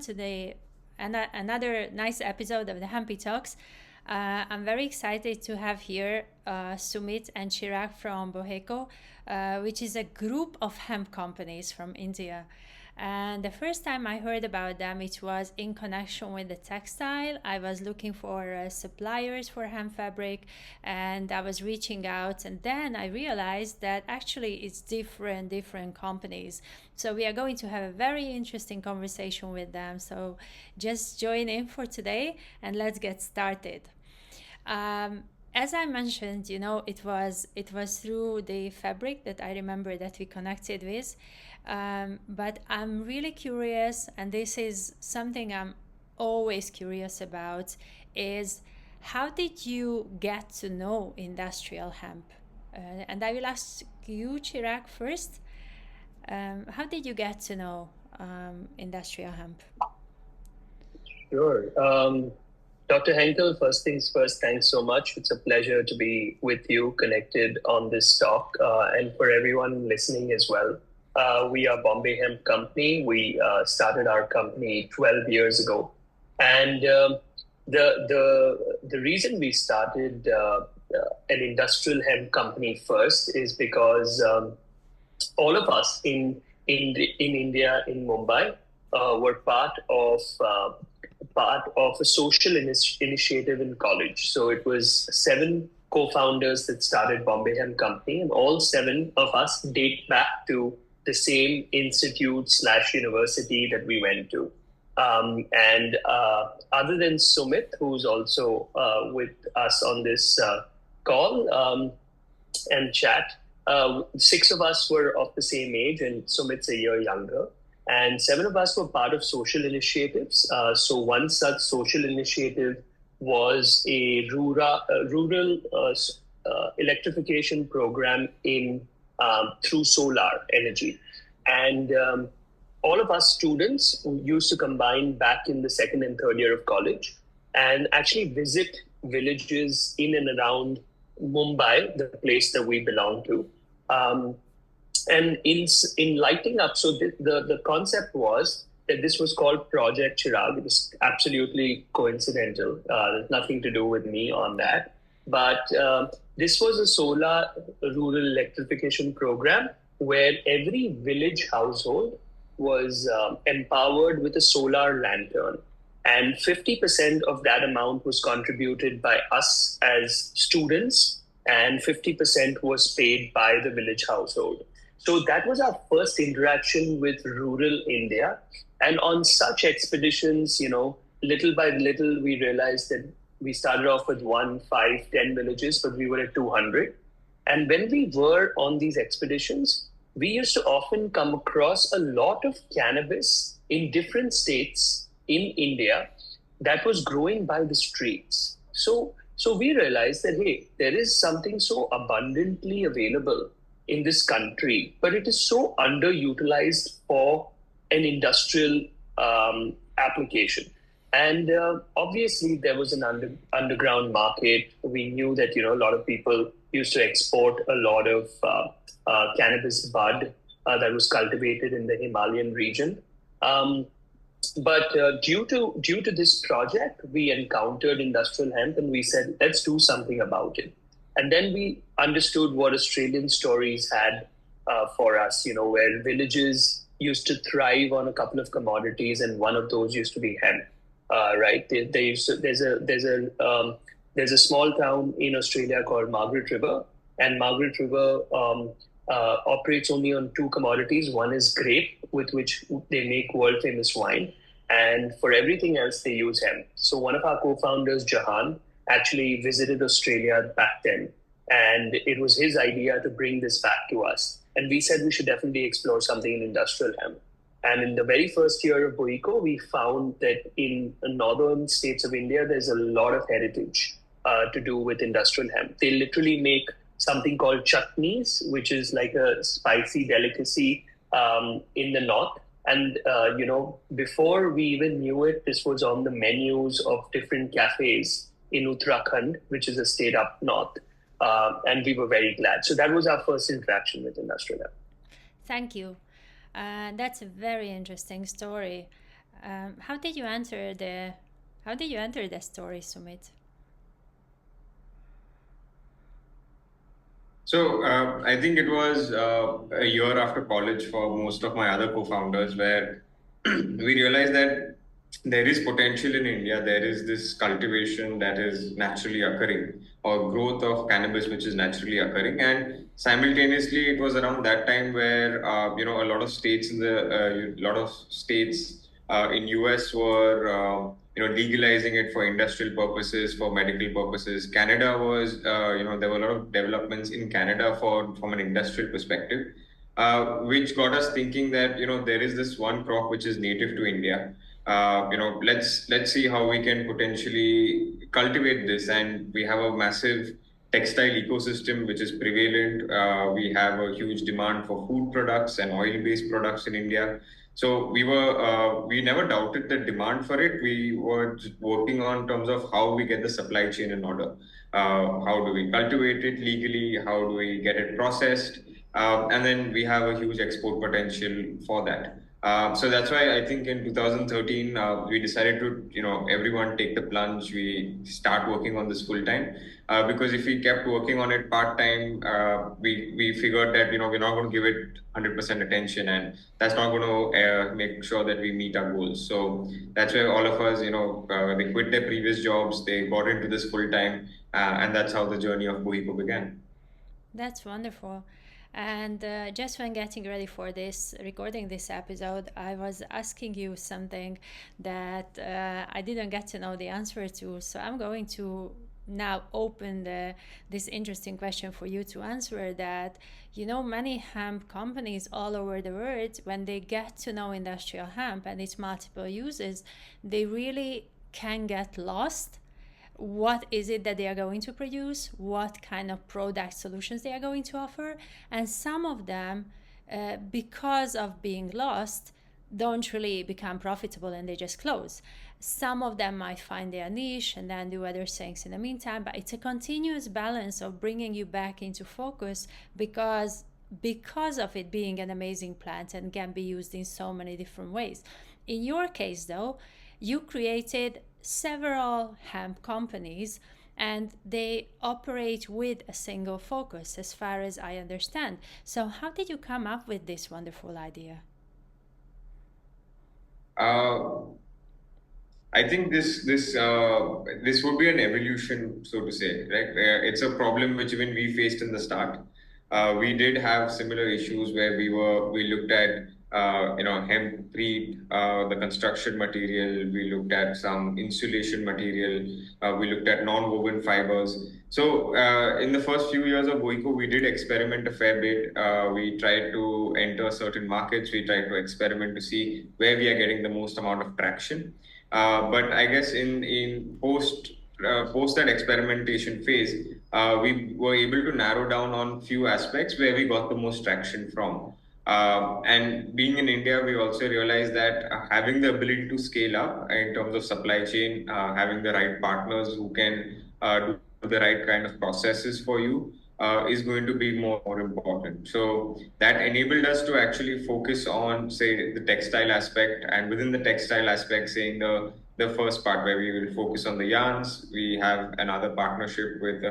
today another nice episode of the Hempy Talks. I'm very excited to have here Sumit and Chirag from BOHECO, which is a group of hemp companies from India. And the first time I heard about them, it was in connection with the textile. I was looking for suppliers for hemp fabric, and I was reaching out. And then I realized that actually it's different companies. So we are going to have a very interesting conversation with them. So just join in for today, and let's get started. Um, as I mentioned, it was through the fabric that I remember that we connected with. But I'm really curious, and this is something I'm always curious about, is how did you get to know industrial hemp? And I will ask you, Chirag, first. How did you get to know industrial hemp? Sure. Dr. Henkel, first things first, thanks so much. It's a pleasure to be with you, connected on this talk, and for everyone listening as well. We are Bombay Hemp Company. We started our company 12 years ago. And the reason we started an industrial hemp company first is because all of us in India, in Mumbai, were part of a social initiative in college. So it was 7 co-founders that started Bombay Hemp Company, and all 7 of us date back to the same institute slash university that we went to. And other than Sumit, who's also with us on this call and chat, 6 of us were of the same age, and Sumit's a year younger. And 7 of us were part of social initiatives. So one such social initiative was a rural electrification program in through solar energy. And all of us students used to combine back in the second and third year of college and actually visit villages in and around Mumbai, the place that we belong to. And in lighting up, so the concept was that this was called Project Chirag. It was absolutely coincidental. There's nothing to do with me on that. But this was a solar rural electrification program where every village household was empowered with a solar lantern. And 50% of that amount was contributed by us as students, and 50% was paid by the village household. So that was our first interaction with rural India. And on such expeditions, little by little, we realized that we started off with 1, 5, 10 villages, but we were at 200. And when we were on these expeditions, we used to often come across a lot of cannabis in different states in India that was growing by the streets. So we realized that, hey, there is something so abundantly available in this country, but it is so underutilized for an industrial application. And obviously, there was an underground market. We knew that a lot of people used to export a lot of cannabis bud that was cultivated in the Himalayan region. But due to this project, we encountered industrial hemp, and we said, let's do something about it. And then we understood what Australian stories had for us, where villages used to thrive on a couple of commodities, and one of those used to be hemp. Right? There's a small town in Australia called Margaret River, and Margaret River operates only on 2 commodities. One is grape, with which they make world famous wine, and for everything else they use hemp. So one of our co-founders, Jahan, actually visited Australia back then, and it was his idea to bring this back to us. And we said we should definitely explore something in industrial hemp. And in the very first year of BOHECO, we found that in the northern states of India, there's a lot of heritage to do with industrial hemp. They literally make something called chutneys, which is like a spicy delicacy in the north. And, before we even knew it, this was on the menus of different cafes in Uttarakhand, which is a state up north. And we were very glad. So that was our first interaction with industrial hemp. Thank you. That's a very interesting story. How did you enter the story, Sumit? So I think it was a year after college for most of my other co-founders where we realized that there is potential in India. There is this cultivation that is naturally occurring, or growth of cannabis which is naturally occurring, and simultaneously it was around that time where a lot of states in US were legalizing it for industrial purposes, for medical purposes. Canada was there were a lot of developments in Canada from an industrial perspective, which got us thinking that there is this one crop which is native to India. Let's see how we can potentially cultivate this, and we have a massive textile ecosystem which is prevalent. We have a huge demand for food products and oil-based products in India. So we never doubted the demand for it. We were just working on terms of how we get the supply chain in order. How do we cultivate it legally? How do we get it processed? And then we have a huge export potential for that. So that's why I think in 2013 we decided to everyone take the plunge. We start working on this full time because if we kept working on it part time, we figured that we're not going to give it 100% attention, and that's not going to make sure that we meet our goals. So that's why all of us they quit their previous jobs, they got into this full time, and that's how the journey of BOHECO began. That's wonderful. And just when getting ready for recording this episode, I was asking you something that I didn't get to know the answer to. So I'm going to now open this interesting question for you to answer that. Many hemp companies all over the world, when they get to know industrial hemp and its multiple uses, they really can get lost. What is it that they are going to produce, what kind of product solutions they are going to offer, and some of them, because of being lost, don't really become profitable and they just close. Some of them might find their niche and then do other things in the meantime, but it's a continuous balance of bringing you back into focus because of it being an amazing plant and can be used in so many different ways. In your case, though, you created several hemp companies and they operate with a single focus, as far as I understand. So how did you come up with this wonderful idea? I think this would be an evolution, so to say, right? It's a problem which even we faced in the start. We did have similar issues where we looked at hemp treat, the construction material. We looked at some insulation material. We looked at non-woven fibers. So in the first few years of BOHECO, we did experiment a fair bit. We tried to enter certain markets. We tried to experiment to see where we are getting the most amount of traction. But I guess in post that experimentation phase, we were able to narrow down on few aspects where we got the most traction from. And being in India, we also realized that having the ability to scale up in terms of supply chain, having the right partners who can do the right kind of processes for you is going to be more important. So that enabled us to actually focus on, say, the textile aspect, and within the textile aspect, saying the first part where we will focus on the yarns. We have another partnership with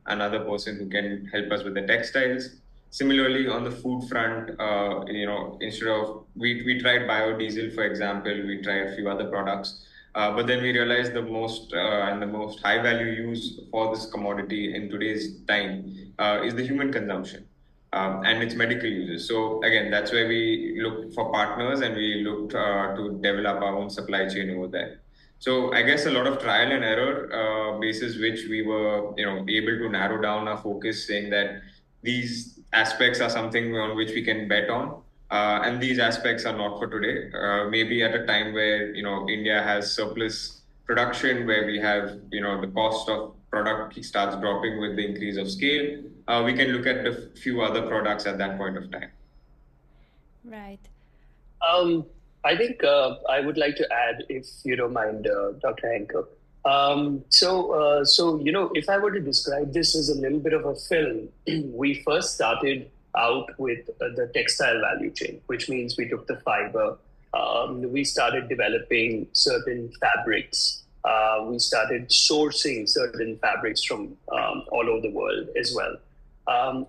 another person who can help us with the textiles. Similarly, on the food front, instead of we tried biodiesel, for example, we tried a few other products, but then we realized the most high value use for this commodity in today's time is the human consumption and its medical uses. So again, that's where we looked for partners and we looked to develop our own supply chain over there. So I guess a lot of trial and error basis which we were able to narrow down our focus, saying that these aspects are something on which we can bet on. And these aspects are not for today. Maybe at a time where India has surplus production, where we have the cost of product starts dropping with the increase of scale, we can look at a few other products at that point of time. Right. I think I would like to add, if you don't mind, Dr. Henkel. If I were to describe this as a little bit of a film, we first started out with the textile value chain, which means we took the fiber, We started developing certain fabrics. We started sourcing certain fabrics from all over the world as well.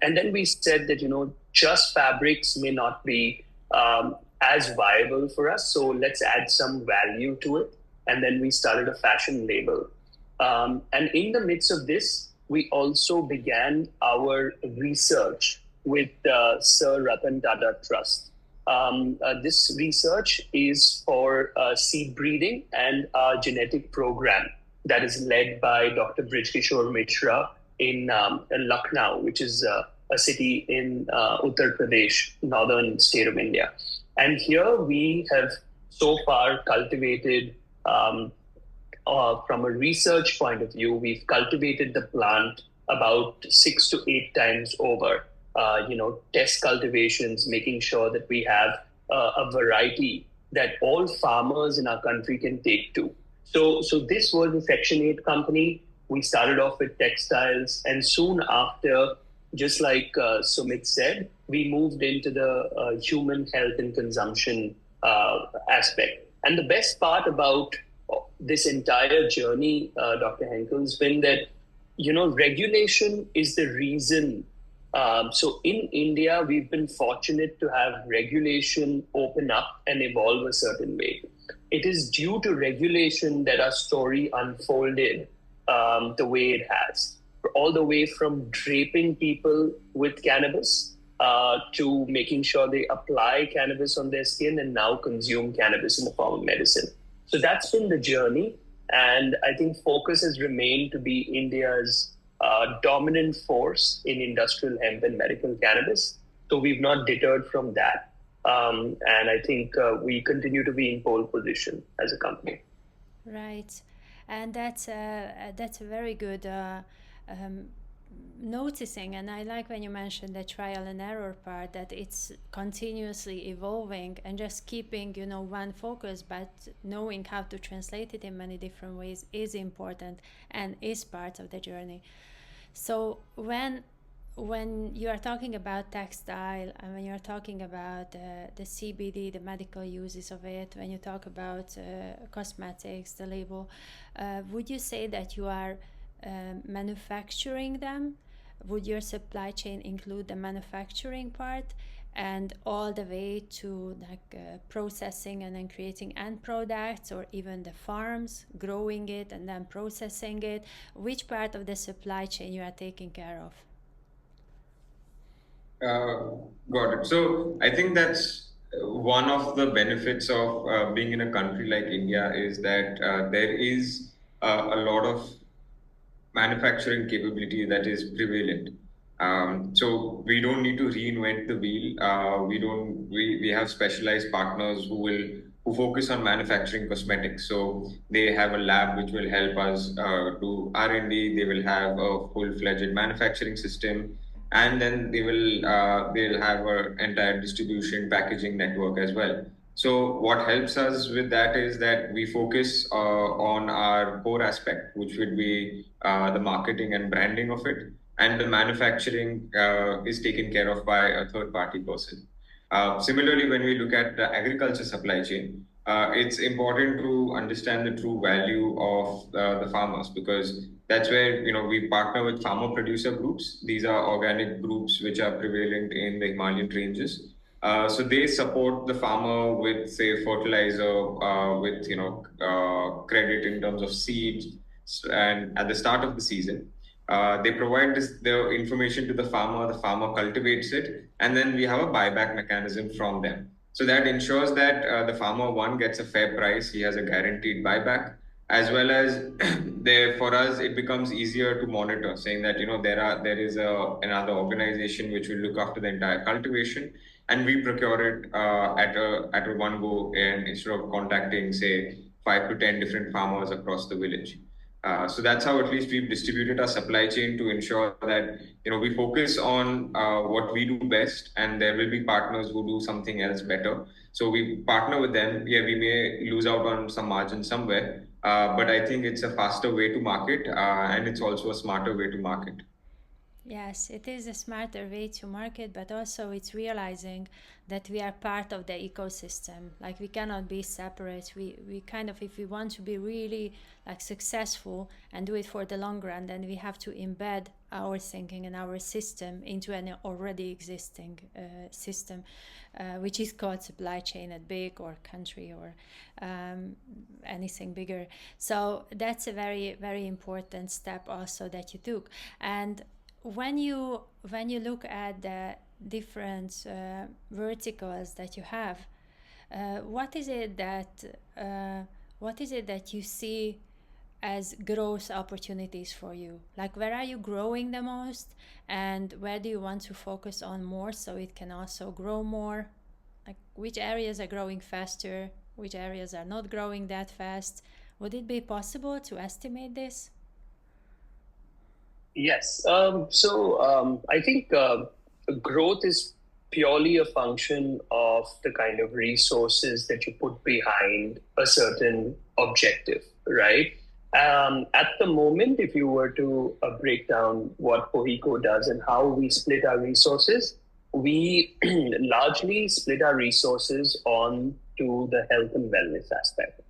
And then we said that, just fabrics may not be as viable for us. So let's add some value to it. And then we started a fashion label. And in the midst of this, we also began our research with Sir Ratan Tata Trust. This research is for seed breeding and a genetic program that is led by Dr. Brijkishore Mishra in Lucknow, which is a city in Uttar Pradesh, northern state of India. And here we have so far cultivated, from a research point of view, we've cultivated the plant about 6 to 8 times over. Test cultivations, making sure that we have a variety that all farmers in our country can take to. So this was a Section 8 company. We started off with textiles, and soon after, just like Sumit said, we moved into the human health and consumption aspect. And the best part about this entire journey, Dr. Henkel, has been that, regulation is the reason. So in India, we've been fortunate to have regulation open up and evolve a certain way. It is due to regulation that our story unfolded the way it has, all the way from draping people with cannabis to making sure they apply cannabis on their skin and now consume cannabis in the form of medicine. So that's been the journey. And I think focus has remained to be India's dominant force in industrial hemp and medical cannabis. So we've not deterred from that. And I think we continue to be in pole position as a company. Right. And that's a very good noticing. And I like when you mentioned the trial and error part, that it's continuously evolving and just keeping, one focus, but knowing how to translate it in many different ways is important and is part of the journey. So when you are talking about textile and when you're talking about the CBD, the medical uses of it, when you talk about cosmetics, the label, would you say that you are manufacturing them? Would your supply chain include the manufacturing part and all the way to processing and then creating end products, or even the farms growing it and then processing it? Which part of the supply chain you are taking care of? Got it. So I think that's one of the benefits of being in a country like India, is that there is a lot of manufacturing capability that is prevalent. So we don't need to reinvent the wheel. We have specialized partners who focus on manufacturing cosmetics. So they have a lab which will help us do R&D. They will have a full-fledged manufacturing system, and then they'll have an entire distribution packaging network as well. So what helps us with that is that we focus on our core aspect, which would be the marketing and branding of it, and the manufacturing is taken care of by a third-party person. Similarly, when we look at the agriculture supply chain, it's important to understand the true value of the farmers, because that's where we partner with farmer producer groups. These are organic groups which are prevalent in the Himalayan ranges. So they support the farmer with, say, fertilizer, with credit in terms of seeds, and at the start of the season. They provide the information to the farmer cultivates it, and then we have a buyback mechanism from them. So that ensures that the farmer, one, gets a fair price, he has a guaranteed buyback, as well as for us, it becomes easier to monitor, saying that there is another organization which will look after the entire cultivation, and we procure it at a one go, and instead of contacting, say, 5 to 10 different farmers across the village. So that's how at least we've distributed our supply chain to ensure that we focus on what we do best, and there will be partners who do something else better. So we partner with them. Yeah, we may lose out on some margin somewhere, but I think it's a faster way to market, and it's also a smarter way to market. Yes, it is a smarter way to market, but also it's realizing that we are part of the ecosystem. Like we cannot be separate. We kind of, if we want to be really like successful and do it for the long run, then we have to embed our thinking and our system into an already existing system, which is called supply chain at big or country or anything bigger. So that's a very, very important step also that you took. And when you look at the different verticals that you have, what is it that you see as growth opportunities for you? Like where are you growing the most, and where do you want to focus on more so it can also grow more? Like which areas are growing faster, which areas are not growing that fast? Would it be possible to estimate this? Yes. I think growth is purely a function of the kind of resources that you put behind a certain objective, right? At the moment, if you were to break down what BOHECO does and how we split our resources, we largely split our resources on to the health and wellness aspect.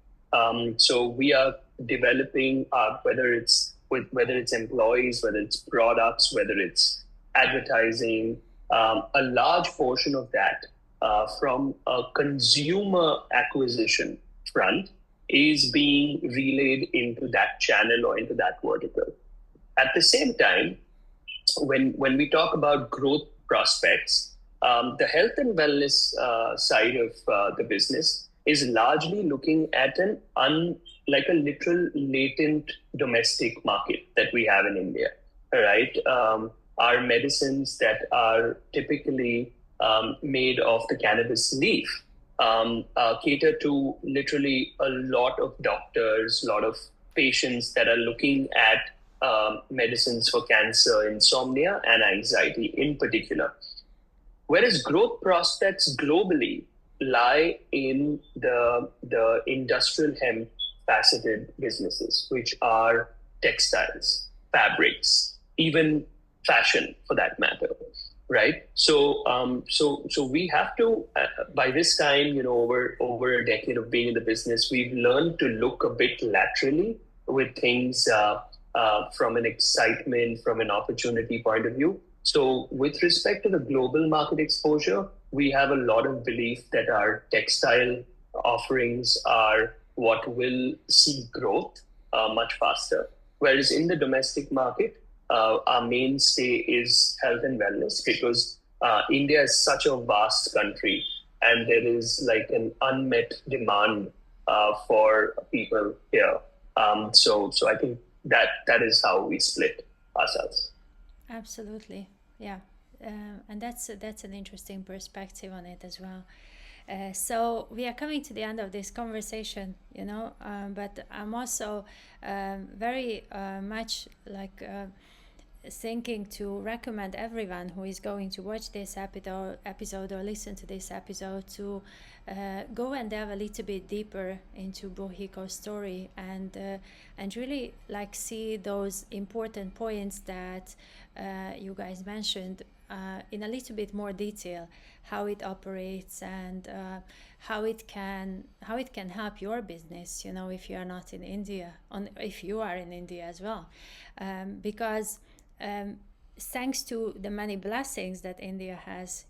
So we are developing whether it's employees, whether it's products, whether it's advertising, a large portion of that from a consumer acquisition front is being relayed into that channel or into that vertical. At the same time, when we talk about growth prospects, the health and wellness side of the business is largely looking at like a literal latent domestic market that we have in India, right? Our medicines that are typically made of the cannabis leaf cater to literally a lot of doctors, a lot of patients that are looking at medicines for cancer, insomnia, and anxiety in particular. Whereas growth prospects globally lie in the industrial hemp faceted businesses, which are textiles, fabrics, even fashion for that matter, right? So we have to, by this time, over a decade of being in the business, we've learned to look a bit laterally with things from an excitement, from an opportunity point of view. So with respect to the global market exposure, we have a lot of belief that our textile offerings are what will see growth much faster. Whereas in the domestic market, our mainstay is health and wellness, because India is such a vast country and there is like an unmet demand for people here. So I think that is how we split ourselves. Absolutely, yeah, and that's an interesting perspective on it as well. So we are coming to the end of this conversation, but I'm also very much like thinking to recommend everyone who is going to watch this episode or listen to this episode to go and delve a little bit deeper into BOHECO's story and really like see those important points that you guys mentioned in a little bit more detail, how it operates and how it can help your business, if you are not in India, if you are in India as well, because thanks to the many blessings that India has,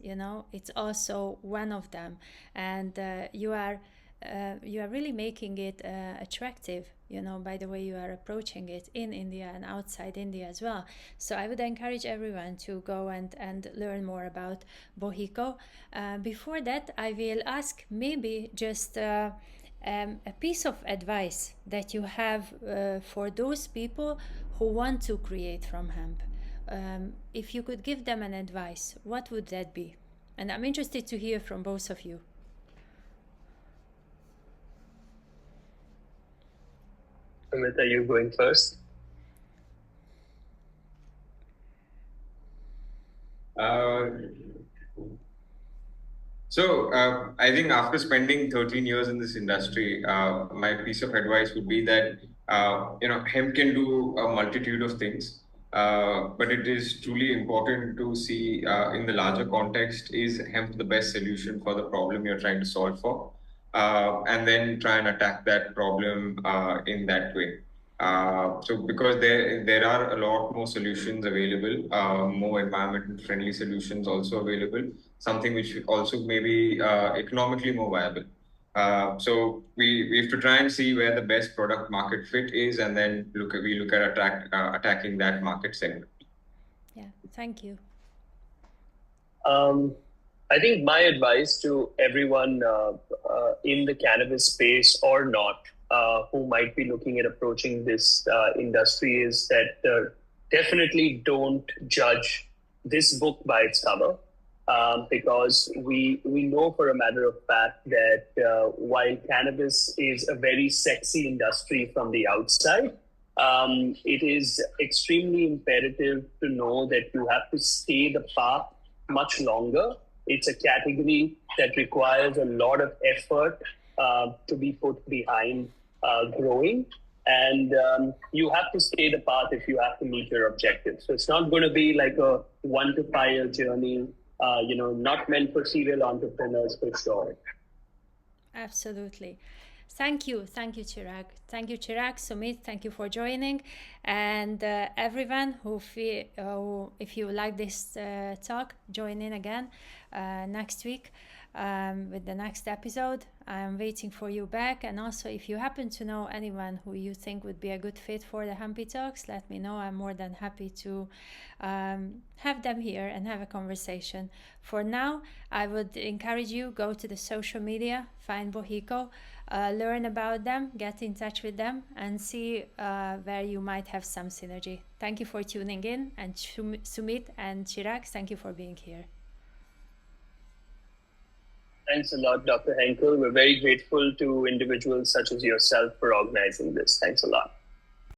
it's also one of them, and you are really making it attractive, by the way you are approaching it in India and outside India as well. So I would encourage everyone to go and learn more about BOHECO. Before that, I will ask maybe just a piece of advice that you have for those people who want to create from hemp. If you could give them an advice, what would that be? And I'm interested to hear from both of you. Amit, are you going first? I think after spending 13 years in this industry, my piece of advice would be that hemp can do a multitude of things. But it is truly important to see in the larger context, is hemp the best solution for the problem you're trying to solve for? And then try and attack that problem in that way. So because there are a lot more solutions available, more environmental friendly solutions also available, something which also may be economically more viable. So we have to try and see where the best product market fit is, and then we look at attacking that market segment. Yeah, thank you. I think my advice to everyone in the cannabis space or not, who might be looking at approaching this industry, is that definitely don't judge this book by its cover. Because we know for a matter of fact that while cannabis is a very sexy industry from the outside, it is extremely imperative to know that you have to stay the path much longer. It's a category that requires a lot of effort to be put behind growing. And you have to stay the path if you have to meet your objectives. So it's not going to be like a 1 to 5 year journey, not meant for serial entrepreneurs for sure. Absolutely. Thank you, Chirag. Thank you, Chirag. Sumit, thank you for joining. And everyone who, if you like this talk, join in again next week with the next episode. I'm waiting for you back. And also, if you happen to know anyone who you think would be a good fit for the Hempy Talks, let me know. I'm more than happy to have them here and have a conversation. For now, I would encourage you, go to the social media, find BOHECO, learn about them, get in touch with them, and see where you might have some synergy. Thank you for tuning in. And Sumit and Chirag, thank you for being here. Thanks a lot, Dr. Henkel. We're very grateful to individuals such as yourself for organizing this. Thanks a lot.